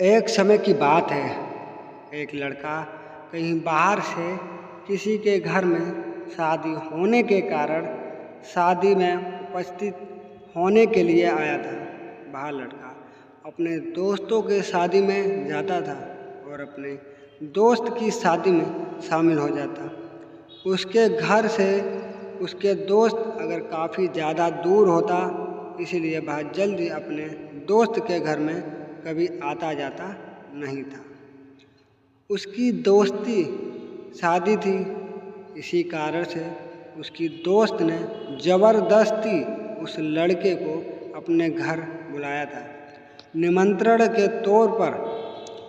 एक समय की बात है। एक लड़का कहीं बाहर से किसी के घर में शादी होने के कारण शादी में उपस्थित होने के लिए आया था। वह लड़का अपने दोस्तों के शादी में जाता था और अपने दोस्त की शादी में शामिल हो जाता। उसके घर से उसके दोस्त अगर काफ़ी ज़्यादा दूर होता, इसलिए वह जल्दी अपने दोस्त के घर में कभी आता जाता नहीं था। उसकी दोस्ती शादी थी, इसी कारण से उसकी दोस्त ने ज़बरदस्ती उस लड़के को अपने घर बुलाया था निमंत्रण के तौर पर।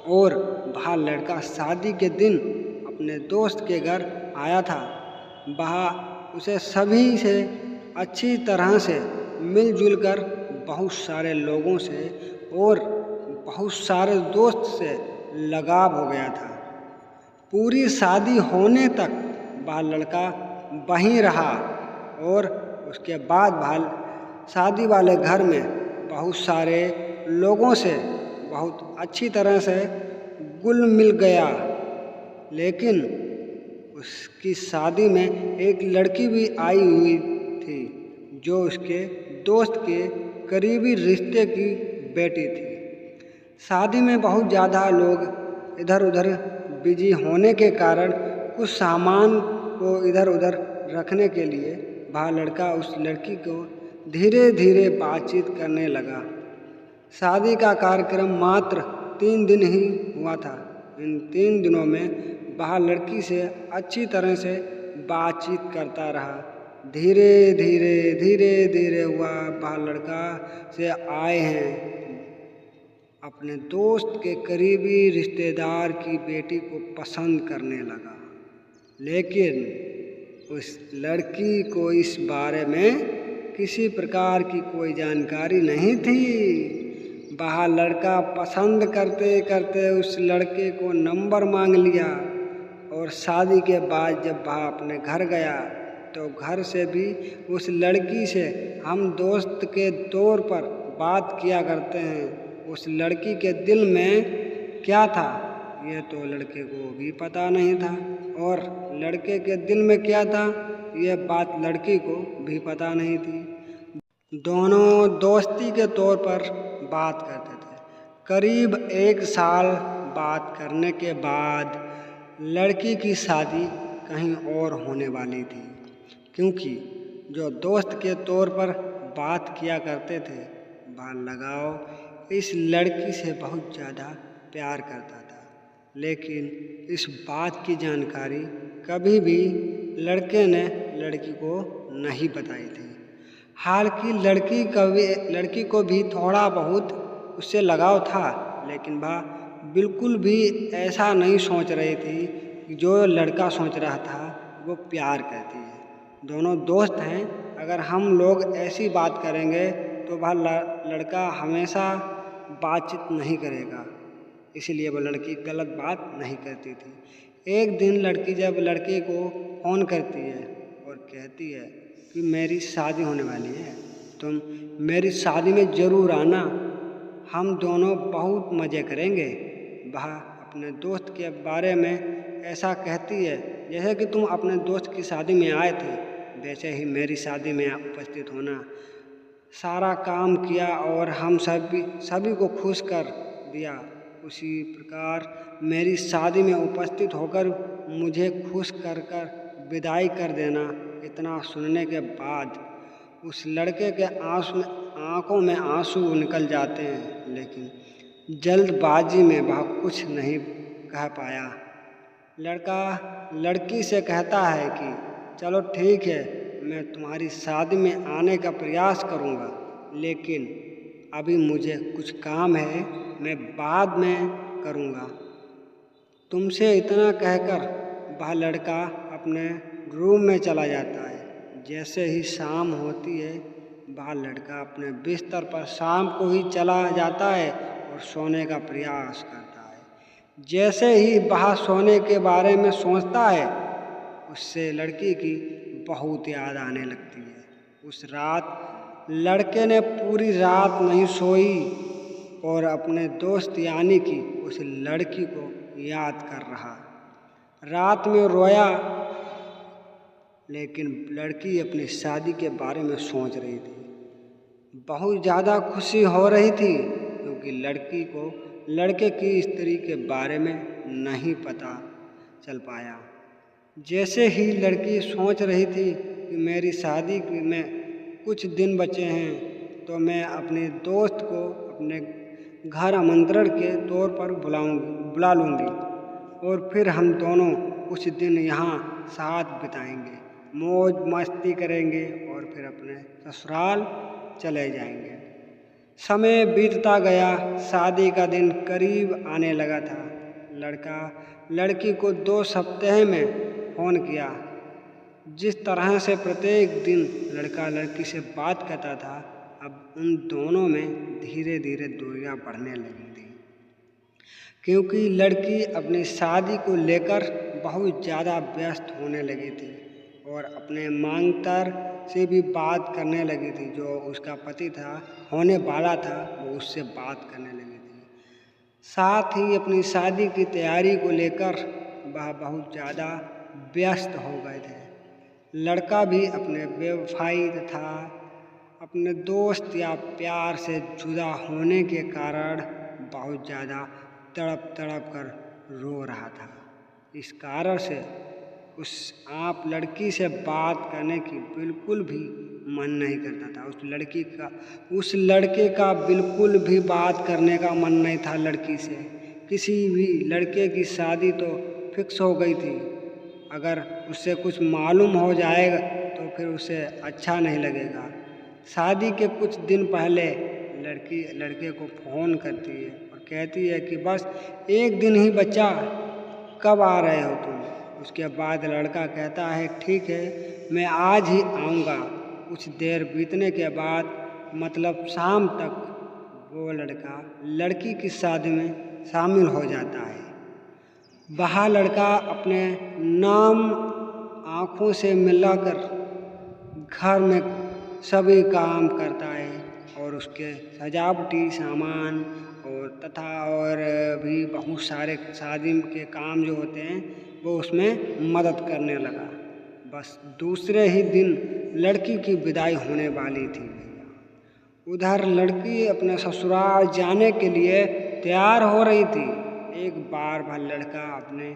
और वह लड़का शादी के दिन अपने दोस्त के घर आया था। वह उसे सभी से अच्छी तरह से मिलजुल कर बहुत सारे लोगों से और बहुत सारे दोस्त से लगाव हो गया था। पूरी शादी होने तक वह लड़का वहीं रहा और उसके बाद वह शादी वाले घर में बहुत सारे लोगों से बहुत अच्छी तरह से घुल मिल गया। लेकिन उसकी शादी में एक लड़की भी आई हुई थी जो उसके दोस्त के करीबी रिश्ते की बेटी थी। शादी में बहुत ज़्यादा लोग इधर उधर बिजी होने के कारण कुछ सामान को इधर उधर रखने के लिए वह लड़का उस लड़की को धीरे धीरे बातचीत करने लगा। शादी का कार्यक्रम मात्र 3 दिन ही हुआ था। इन 3 दिनों में वह लड़की से अच्छी तरह से बातचीत करता रहा। धीरे धीरे धीरे धीरे वह लड़का से आए हैं अपने दोस्त के करीबी रिश्तेदार की बेटी को पसंद करने लगा। लेकिन उस लड़की को इस बारे में किसी प्रकार की कोई जानकारी नहीं थी। वह लड़का पसंद करते करते उस लड़के को नंबर मांग लिया और शादी के बाद जब वह अपने घर गया तो घर से भी उस लड़की से हम दोस्त के तौर पर बात किया करते हैं। उस लड़की के दिल में क्या था ये तो लड़के को भी पता नहीं था और लड़के के दिल में क्या था ये बात लड़की को भी पता नहीं थी। दोनों दोस्ती के तौर पर बात करते थे। करीब 1 साल बात करने के बाद लड़की की शादी कहीं और होने वाली थी, क्योंकि जो दोस्त के तौर पर बात किया करते थे वह लगाव इस लड़की से बहुत ज़्यादा प्यार करता था। लेकिन इस बात की जानकारी कभी भी लड़के ने लड़की को नहीं बताई थी। हालांकि लड़की को भी थोड़ा बहुत उससे लगाव था, लेकिन वह बिल्कुल भी ऐसा नहीं सोच रही थी कि जो लड़का सोच रहा था वो प्यार करती है। दोनों दोस्त हैं, अगर हम लोग ऐसी बात करेंगे तो वह लड़का हमेशा बातचीत नहीं करेगा, इसलिए वो लड़की गलत बात नहीं करती थी। एक दिन लड़की जब लड़के को फ़ोन करती है और कहती है कि मेरी शादी होने वाली है, तुम मेरी शादी में ज़रूर आना, हम दोनों बहुत मज़े करेंगे। वह अपने दोस्त के बारे में ऐसा कहती है जैसे कि तुम अपने दोस्त की शादी में आए थे वैसे ही मेरी शादी में उपस्थित होना। सारा काम किया और हम सभी को खुश कर दिया। उसी प्रकार मेरी शादी में उपस्थित होकर मुझे खुश कर विदाई कर देना। इतना सुनने के बाद उस लड़के के आँखों में आंसू निकल जाते हैं, लेकिन जल्दबाजी में वह कुछ नहीं कह पाया। लड़का लड़की से कहता है कि चलो ठीक है, मैं तुम्हारी शादी में आने का प्रयास करूँगा, लेकिन अभी मुझे कुछ काम है, मैं बाद में करूँगा। तुमसे इतना कहकर वह लड़का अपने रूम में चला जाता है। जैसे ही शाम होती है वह लड़का अपने बिस्तर पर शाम को ही चला जाता है और सोने का प्रयास करता है। जैसे ही वह सोने के बारे में सोचता है उससे लड़की की बहुत याद आने लगती है। उस रात लड़के ने पूरी रात नहीं सोई और अपने दोस्त यानी कि उस लड़की को याद कर रहा। रात में रोया, लेकिन लड़की अपनी शादी के बारे में सोच रही थी। बहुत ज़्यादा खुशी हो रही थी क्योंकि लड़की को लड़के की स्त्री के बारे में नहीं पता चल पाया। जैसे ही लड़की सोच रही थी कि मेरी शादी में कुछ दिन बचे हैं तो मैं अपने दोस्त को अपने घर आमंत्रण के तौर पर बुला लूँगी और फिर हम दोनों कुछ दिन यहाँ साथ बिताएंगे, मौज मस्ती करेंगे और फिर अपने ससुराल चले जाएंगे। समय बीतता गया, शादी का दिन करीब आने लगा था। लड़का लड़की को 2 सप्ताह में फ़ोन किया। जिस तरह से प्रत्येक दिन लड़का लड़की से बात करता था, अब उन दोनों में धीरे धीरे दूरियां बढ़ने लगी थी, क्योंकि लड़की अपनी शादी को लेकर बहुत ज़्यादा व्यस्त होने लगी थी और अपने मांगतर से भी बात करने लगी थी। जो उसका पति था, होने वाला था, वो उससे बात करने लगी थी। साथ ही अपनी शादी की तैयारी को लेकर वह बहुत ज़्यादा व्यस्त हो गए थे। लड़का भी अपने बेवफाई तथा अपने दोस्त या प्यार से जुदा होने के कारण बहुत ज़्यादा तड़प तड़प कर रो रहा था। इस कारण से आप लड़की से बात करने की बिल्कुल भी मन नहीं करता था। उस लड़के का बिल्कुल भी बात करने का मन नहीं था लड़की से। किसी भी लड़के की शादी तो फिक्स हो गई थी। अगर उससे कुछ मालूम हो जाएगा तो फिर उसे अच्छा नहीं लगेगा। शादी के कुछ दिन पहले लड़की लड़के को फ़ोन करती है और कहती है कि बस 1 दिन ही बचा, कब आ रहे हो तुम। उसके बाद लड़का कहता है ठीक है, मैं आज ही आऊँगा। कुछ देर बीतने के बाद मतलब शाम तक वो लड़का लड़की की शादी में शामिल हो जाता है। वह लड़का अपने नाम आँखों से मिलाकर घर में सभी काम करता है और उसके सजावटी सामान और भी बहुत सारे शादी के काम जो होते हैं वो उसमें मदद करने लगा। बस दूसरे ही दिन लड़की की विदाई होने वाली थी। उधर लड़की अपने ससुराल जाने के लिए तैयार हो रही थी। एक बार वह लड़का अपने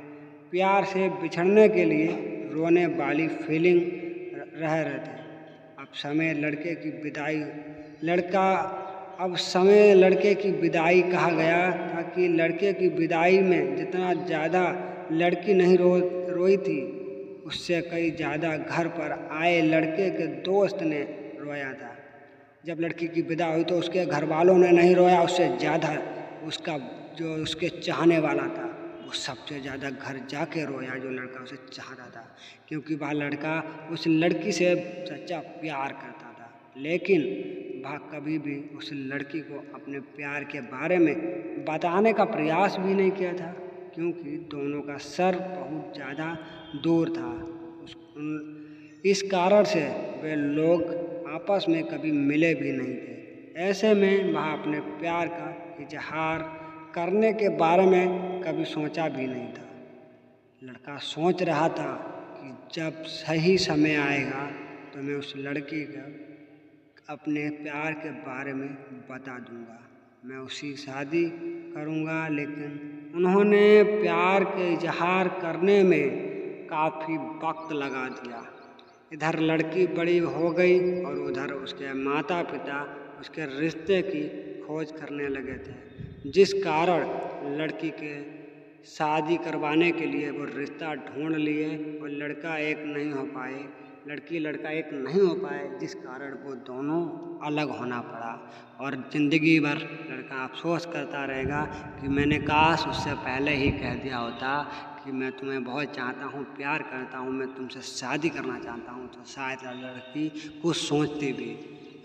प्यार से बिछड़ने के लिए रोने वाली फीलिंग रह रहे थे। अब समय लड़के की विदाई कहा गया था कि लड़के की विदाई में जितना ज़्यादा लड़की नहीं रोई थी, उससे कई ज़्यादा घर पर आए लड़के के दोस्त ने रोया था। जब लड़की की विदा हुई तो उसके घर वालों ने नहीं रोया, उससे ज़्यादा उसका जो उसके चाहने वाला था वो सबसे ज़्यादा घर जाके रोया, जो लड़का उसे चाहता था, क्योंकि वह लड़का उस लड़की से सच्चा प्यार करता था। लेकिन वह कभी भी उस लड़की को अपने प्यार के बारे में बताने का प्रयास भी नहीं किया था, क्योंकि दोनों का सर बहुत ज़्यादा दूर था। इस कारण से वे लोग आपस में कभी मिले भी नहीं थे। ऐसे में वह अपने प्यार का इजहार करने के बारे में कभी सोचा भी नहीं था। लड़का सोच रहा था कि जब सही समय आएगा तो मैं उस लड़की को अपने प्यार के बारे में बता दूंगा, मैं उसी शादी करूंगा। लेकिन उन्होंने प्यार के इजहार करने में काफ़ी वक्त लगा दिया। इधर लड़की बड़ी हो गई और उधर उसके माता पिता उसके रिश्ते की खोज करने लगे थे, जिस कारण लड़की के शादी करवाने के लिए वो रिश्ता ढूंढ लिए और लड़का एक नहीं हो पाए, लड़की लड़का एक नहीं हो पाए, जिस कारण वो दोनों अलग होना पड़ा। और ज़िंदगी भर लड़का अफसोस करता रहेगा कि मैंने काश उससे पहले ही कह दिया होता कि मैं तुम्हें बहुत चाहता हूँ, प्यार करता हूँ, मैं तुमसे शादी करना चाहता हूँ, तो शायद लड़की कुछ सोचती भी।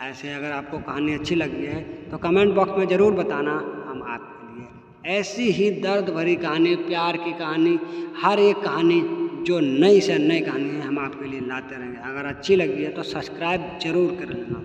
ऐसे अगर आपको कहानी अच्छी लगी है तो कमेंट बॉक्स में ज़रूर बताना, हम आपके लिए ऐसी ही दर्द भरी कहानी, प्यार की कहानी, हर एक कहानी जो नई से नई कहानी है हम आपके लिए लाते रहेंगे। अगर अच्छी लगी है तो सब्सक्राइब ज़रूर कर लेना।